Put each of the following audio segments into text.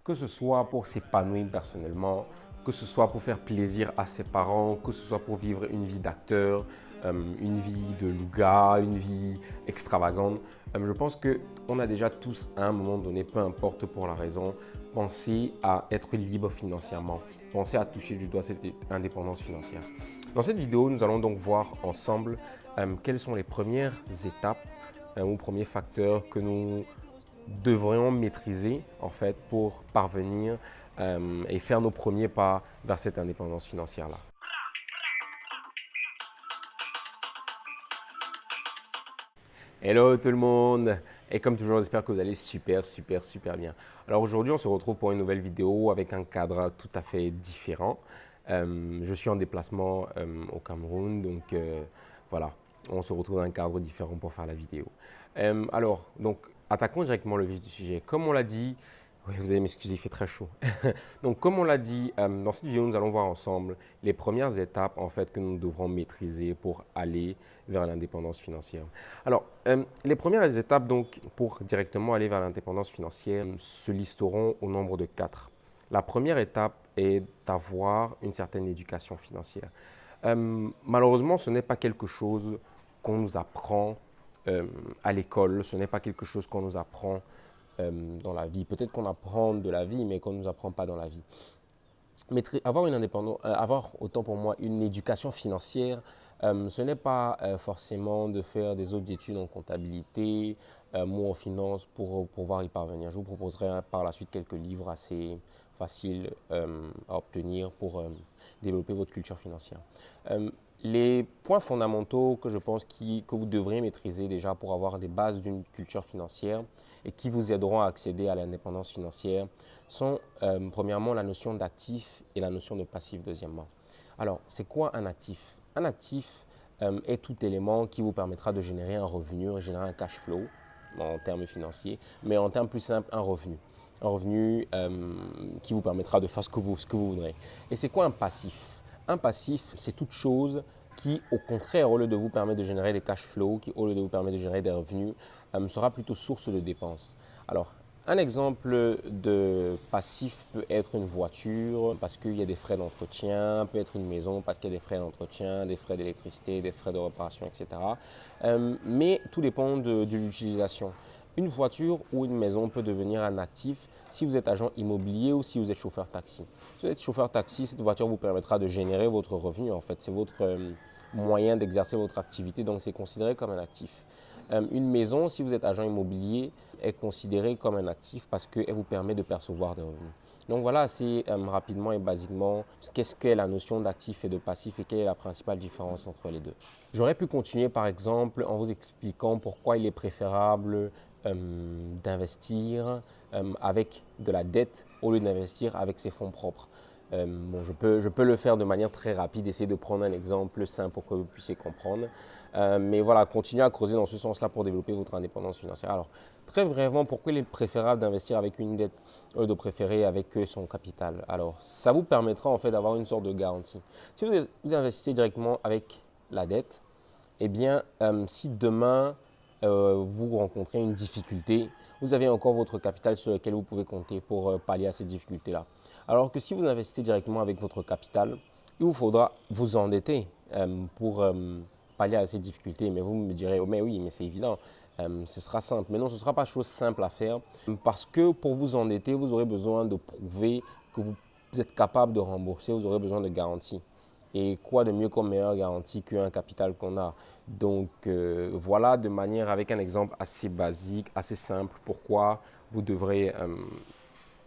que ce soit pour s'épanouir personnellement, que ce soit pour faire plaisir à ses parents, que ce soit pour vivre une vie d'acteur, une vie de louga, une vie extravagante. Je pense qu'on a déjà tous à un moment donné, peu importe pour la raison, pensé à être libre financièrement, pensé à toucher du doigt cette indépendance financière. Dans cette vidéo, nous allons donc voir ensemble quelles sont les premières étapes ou premiers facteurs que nous devrions maîtriser en fait pour parvenir et faire nos premiers pas vers cette indépendance financière-là. Hello tout le monde! Et comme toujours, j'espère que vous allez super bien. Alors aujourd'hui, on se retrouve pour une nouvelle vidéo avec un cadre tout à fait différent. Je suis en déplacement au Cameroun, donc voilà, on se retrouve dans un cadre différent pour faire la vidéo. Donc attaquons directement le vif du sujet. Comme on l'a dit, oui, vous allez m'excuser, il fait très chaud. Donc, comme on l'a dit, dans cette vidéo, nous allons voir ensemble les premières étapes en fait, que nous devrons maîtriser pour aller vers l'indépendance financière. Alors, les premières étapes donc, pour directement aller vers l'indépendance financière se listeront au nombre de 4. La première étape est d'avoir une certaine éducation financière. Malheureusement, ce n'est pas quelque chose qu'on nous apprend à l'école, ce n'est pas quelque chose qu'on nous apprend dans la vie. Peut-être qu'on apprend de la vie, mais qu'on ne nous apprend pas dans la vie. Avoir une indépendance, avoir autant pour moi une éducation financière, ce n'est pas forcément de faire des autres études en comptabilité ou en finance pour pouvoir y parvenir. Je vous proposerai par la suite quelques livres assez faciles à obtenir pour développer votre culture financière. Les points fondamentaux que je pense que vous devriez maîtriser déjà pour avoir des bases d'une culture financière et qui vous aideront à accéder à l'indépendance financière sont premièrement la notion d'actif et la notion de passif deuxièmement. Alors, c'est quoi un actif? Un actif est tout élément qui vous permettra de générer un revenu, générer un cash flow en termes financiers, mais en termes plus simples, un revenu. Un revenu qui vous permettra de faire ce que vous voudrez. Et c'est quoi un passif? Un passif, c'est toute chose qui, au contraire, au lieu de vous permettre de générer des cash flows, qui, au lieu de vous permettre de générer des revenus, sera plutôt source de dépenses. Alors, un exemple de passif peut être une voiture parce qu'il y a des frais d'entretien, peut être une maison parce qu'il y a des frais d'entretien, des frais d'électricité, des frais de réparation, etc. Mais tout dépend de l'utilisation. Une voiture ou une maison peut devenir un actif si vous êtes agent immobilier ou si vous êtes chauffeur taxi. Si vous êtes chauffeur taxi, cette voiture vous permettra de générer votre revenu. En fait, c'est votre moyen d'exercer votre activité, donc c'est considéré comme un actif. Une maison, si vous êtes agent immobilier, est considérée comme un actif parce qu'elle vous permet de percevoir des revenus. Donc voilà assez rapidement et basiquement qu'est-ce qu'est la notion d'actif et de passif et quelle est la principale différence entre les deux. J'aurais pu continuer par exemple en vous expliquant pourquoi il est préférable d'investir avec de la dette au lieu d'investir avec ses fonds propres. Bon, je peux le faire de manière très rapide, essayer de prendre un exemple simple pour que vous puissiez comprendre. Mais voilà, continuez à creuser dans ce sens-là pour développer votre indépendance financière. Alors, très brièvement, pourquoi il est préférable d'investir avec une dette au lieu de préférer avec son capital? Alors, ça vous permettra en fait d'avoir une sorte de garantie. Si vous investissez directement avec la dette, eh bien, si demain vous rencontrez une difficulté, vous avez encore votre capital sur lequel vous pouvez compter pour pallier à ces difficultés-là. Alors que si vous investissez directement avec votre capital, il vous faudra vous endetter pour pallier à ces difficultés. Mais vous me direz, oh, mais oui, mais c'est évident, ce sera simple. Mais non, ce ne sera pas chose simple à faire parce que pour vous endetter, vous aurez besoin de prouver que vous êtes capable de rembourser, vous aurez besoin de garanties. Et quoi de mieux comme meilleure garantie qu'un capital qu'on a. Donc voilà de manière avec un exemple assez basique, assez simple, pourquoi vous devrez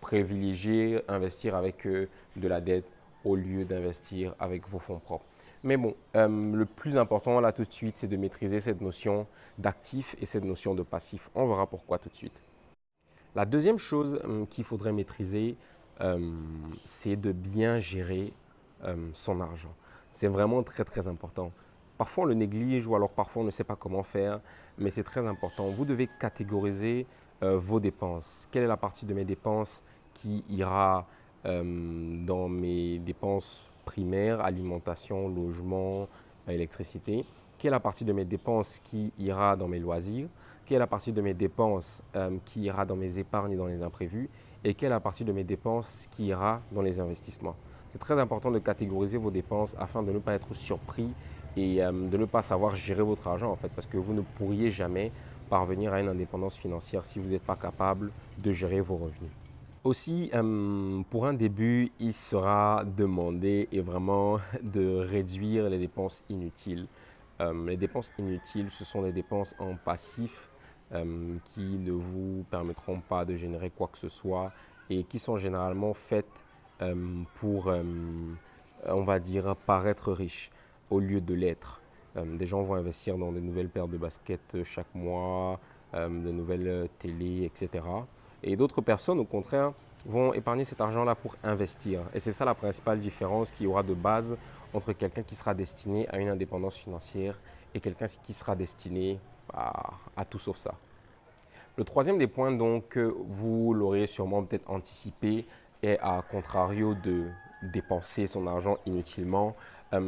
privilégier investir avec de la dette au lieu d'investir avec vos fonds propres. Mais bon, le plus important là tout de suite, c'est de maîtriser cette notion d'actif et cette notion de passif. On verra pourquoi tout de suite. La deuxième chose qu'il faudrait maîtriser, c'est de bien gérer son argent. C'est vraiment très important. Parfois on le néglige ou alors parfois on ne sait pas comment faire, mais c'est très important. Vous devez catégoriser vos dépenses. Quelle est la partie de mes dépenses qui ira dans mes dépenses primaires, alimentation, logement, électricité? Quelle est la partie de mes dépenses qui ira dans mes loisirs? Quelle est la partie de mes dépenses qui ira dans mes épargnes et dans les imprévus? et quelle est la partie de mes dépenses qui ira dans les investissements. C'est très important de catégoriser vos dépenses afin de ne pas être surpris et de ne pas savoir gérer votre argent en fait, parce que vous ne pourriez jamais parvenir à une indépendance financière si vous n'êtes pas capable de gérer vos revenus. Aussi, pour un début, il sera demandé et vraiment de réduire les dépenses inutiles. Les dépenses inutiles, ce sont des dépenses en passif qui ne vous permettront pas de générer quoi que ce soit et qui sont généralement faites pour, on va dire, paraître riche au lieu de l'être. Des gens vont investir dans de nouvelles paires de baskets chaque mois, de nouvelles télés, etc. Et d'autres personnes, au contraire, vont épargner cet argent-là pour investir. Et c'est ça la principale différence qu'il y aura de base entre quelqu'un qui sera destiné à une indépendance financière et quelqu'un qui sera destiné à tout sauf ça. Le troisième des points, donc, vous l'aurez sûrement peut-être anticipé, et à contrario de dépenser son argent inutilement,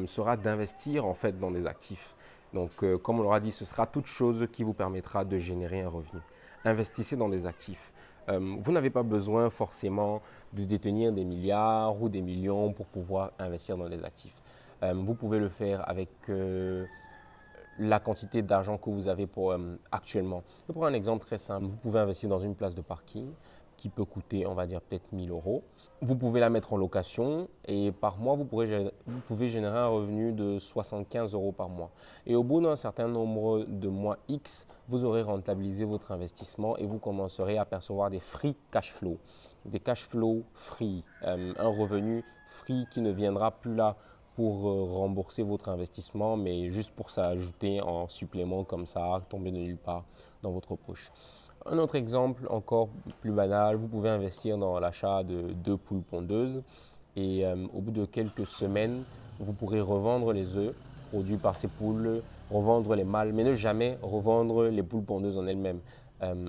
sera d'investir en fait dans des actifs. Donc, comme on l'aura dit, ce sera toute chose qui vous permettra de générer un revenu. Investissez dans des actifs. Vous n'avez pas besoin forcément de détenir des milliards ou des millions pour pouvoir investir dans des actifs. Vous pouvez le faire avec la quantité d'argent que vous avez actuellement. Je vais prendre un exemple très simple. Vous pouvez investir dans une place de parking qui peut coûter, on va dire, peut-être 1 000 euros. Vous pouvez la mettre en location et par mois, vous pouvez générer un revenu de 75 euros par mois. Et au bout d'un certain nombre de mois X, vous aurez rentabilisé votre investissement et vous commencerez à percevoir des free cash flow. Des cash flow free, un revenu free qui ne viendra plus là pour rembourser votre investissement, mais juste pour s'ajouter en supplément comme ça, tomber de nulle part dans votre poche. Un autre exemple encore plus banal, vous pouvez investir dans l'achat de 2 poules pondeuses et au bout de quelques semaines, vous pourrez revendre les œufs produits par ces poules, revendre les mâles, mais ne jamais revendre les poules pondeuses en elles-mêmes.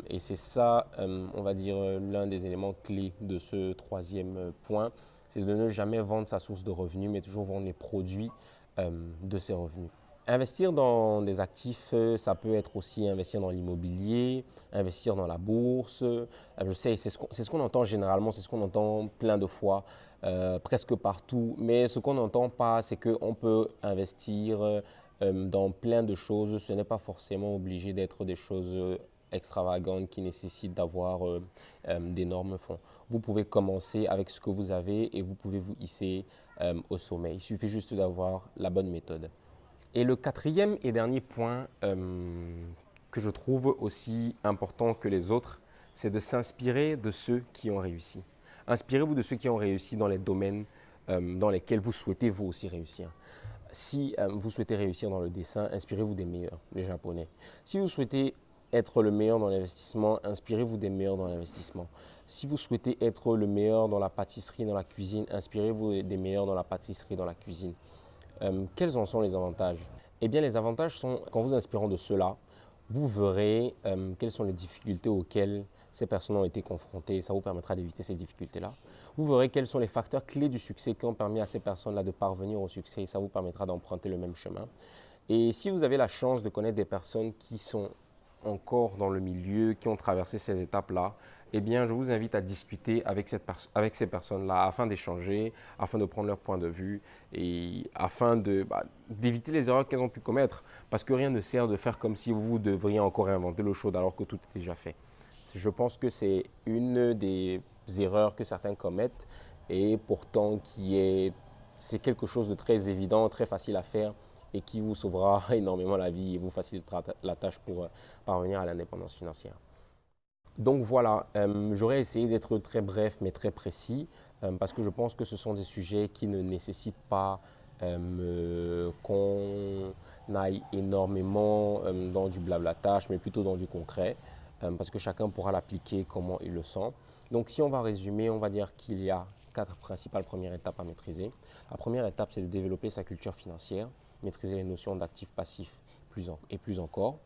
Et c'est ça, on va dire, l'un des éléments clés de ce troisième point, c'est de ne jamais vendre sa source de revenus, mais toujours vendre les produits de ses revenus. Investir dans des actifs, ça peut être aussi investir dans l'immobilier, investir dans la bourse. Je sais, c'est ce qu'on entend généralement, c'est ce qu'on entend plein de fois, presque partout. Mais ce qu'on n'entend pas, c'est qu'on peut investir dans plein de choses. Ce n'est pas forcément obligé d'être des choses extravagantes qui nécessitent d'avoir d'énormes fonds. Vous pouvez commencer avec ce que vous avez et vous pouvez vous hisser au sommet. Il suffit juste d'avoir la bonne méthode. Et le quatrième et dernier point que je trouve aussi important que les autres, c'est de s'inspirer de ceux qui ont réussi. Inspirez-vous de ceux qui ont réussi dans les domaines dans lesquels vous souhaitez vous aussi réussir. Si vous souhaitez réussir dans le dessin, inspirez-vous des meilleurs, les Japonais. Si vous souhaitez être le meilleur dans l'investissement, inspirez-vous des meilleurs dans l'investissement. Si vous souhaitez être le meilleur dans la pâtisserie, dans la cuisine, inspirez-vous des meilleurs dans la pâtisserie, dans la cuisine. Quels en sont les avantages? Eh bien, les avantages sont qu'en vous inspirant de cela, vous verrez quelles sont les difficultés auxquelles ces personnes ont été confrontées. Ça vous permettra d'éviter ces difficultés-là. Vous verrez quels sont les facteurs clés du succès qui ont permis à ces personnes-là de parvenir au succès et ça vous permettra d'emprunter le même chemin. Et si vous avez la chance de connaître des personnes qui sont encore dans le milieu, qui ont traversé ces étapes-là, eh bien, je vous invite à discuter avec ces personnes-là afin d'échanger, afin de prendre leur point de vue et afin d'éviter les erreurs qu'elles ont pu commettre. Parce que rien ne sert de faire comme si vous devriez encore inventer l'eau chaude alors que tout est déjà fait. Je pense que c'est une des erreurs que certains commettent et pourtant c'est quelque chose de très évident, très facile à faire et qui vous sauvera énormément la vie et vous facilitera la tâche pour parvenir à l'indépendance financière. Donc voilà, j'aurais essayé d'être très bref mais très précis parce que je pense que ce sont des sujets qui ne nécessitent pas qu'on aille énormément dans du blabla-tâche mais plutôt dans du concret parce que chacun pourra l'appliquer comment il le sent. Donc si on va résumer, on va dire qu'il y a 4 principales premières étapes à maîtriser. La première étape, c'est de développer sa culture financière, maîtriser les notions d'actifs passifs et plus encore.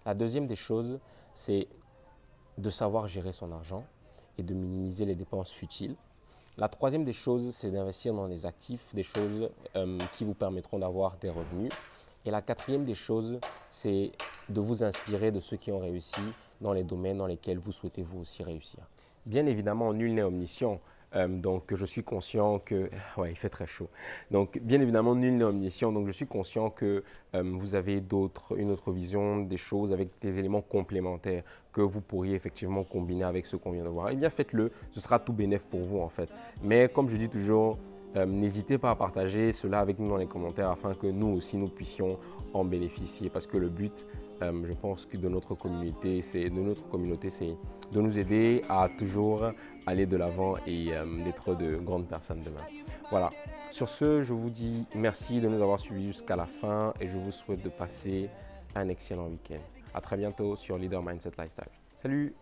La deuxième des choses, c'est de savoir gérer son argent et de minimiser les dépenses futiles. La troisième des choses, c'est d'investir dans les actifs, des choses qui vous permettront d'avoir des revenus. Et la quatrième des choses, c'est de vous inspirer de ceux qui ont réussi dans les domaines dans lesquels vous souhaitez vous aussi réussir. Bien évidemment, nul n'est omniscient. Donc, je suis conscient que... Ouais, il fait très chaud. Donc, bien évidemment, nul n'est omniscient. Donc, je suis conscient que vous avez une autre vision des choses avec des éléments complémentaires que vous pourriez effectivement combiner avec ce qu'on vient de voir. Eh bien, faites-le. Ce sera tout bénéf pour vous, en fait. Mais comme je dis toujours, n'hésitez pas à partager cela avec nous dans les commentaires afin que nous aussi, nous puissions en bénéficier. Parce que le but, je pense que de notre communauté, c'est de nous aider à toujours aller de l'avant et d'être de grandes personnes demain. Voilà. Sur ce, je vous dis merci de nous avoir suivis jusqu'à la fin et je vous souhaite de passer un excellent week-end. À très bientôt sur Leader Mindset Lifestyle. Salut!